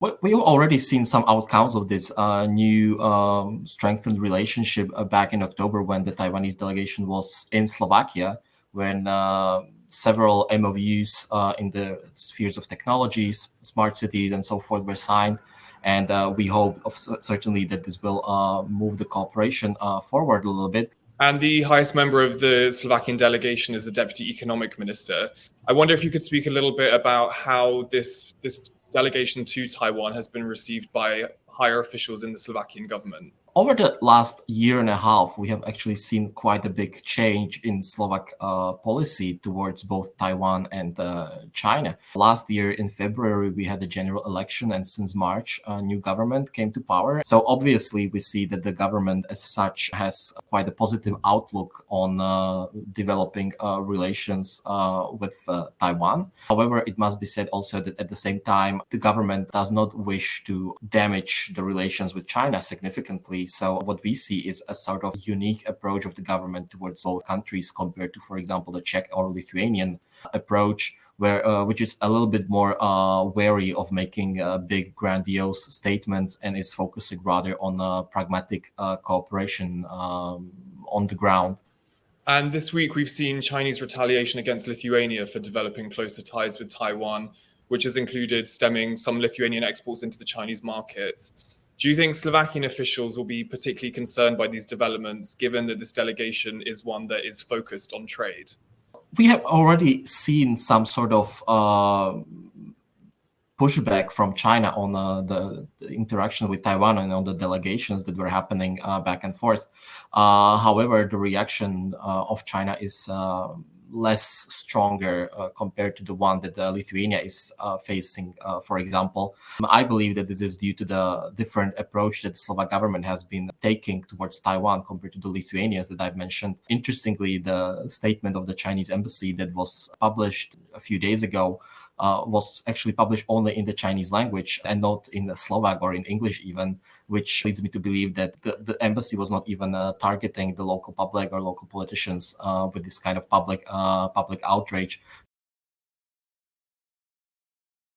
We've already seen some outcomes of this new strengthened relationship back in October when the Taiwanese delegation was in Slovakia, when several MOUs in the spheres of technologies, smart cities, and so forth were signed. And we hope certainly that this will move the cooperation forward a little bit. And the highest member of the Slovakian delegation is the Deputy Economic Minister. I wonder if you could speak a little bit about how this delegation to Taiwan has been received by higher officials in the Slovakian government. Over the last year and a half, we have actually seen quite a big change in Slovak policy towards both Taiwan and China. Last year in February, we had a general election, and since March, a new government came to power. So obviously, we see that the government as such has quite a positive outlook on developing relations with Taiwan. However, it must be said also that at the same time, the government does not wish to damage the relations with China significantly. So what we see is a sort of unique approach of the government towards both countries compared to, for example, the Czech or Lithuanian approach, which is a little bit more wary of making big, grandiose statements and is focusing rather on pragmatic cooperation on the ground. And this week, we've seen Chinese retaliation against Lithuania for developing closer ties with Taiwan, which has included stemming some Lithuanian exports into the Chinese market. Do you think Slovakian officials will be particularly concerned by these developments, given that this delegation is one that is focused on trade? We have already seen some sort of pushback from China on the interaction with Taiwan and on the delegations that were happening back and forth. However, the reaction of China is less stronger compared to the one that Lithuania is facing, for example. I believe that this is due to the different approach that the Slovak government has been taking towards Taiwan compared to the Lithuanians that I've mentioned. Interestingly, the statement of the Chinese embassy that was published a few days ago was actually published only in the Chinese language and not in the Slovak or in English even, which leads me to believe that the embassy was not even targeting the local public or local politicians with this kind of public outrage.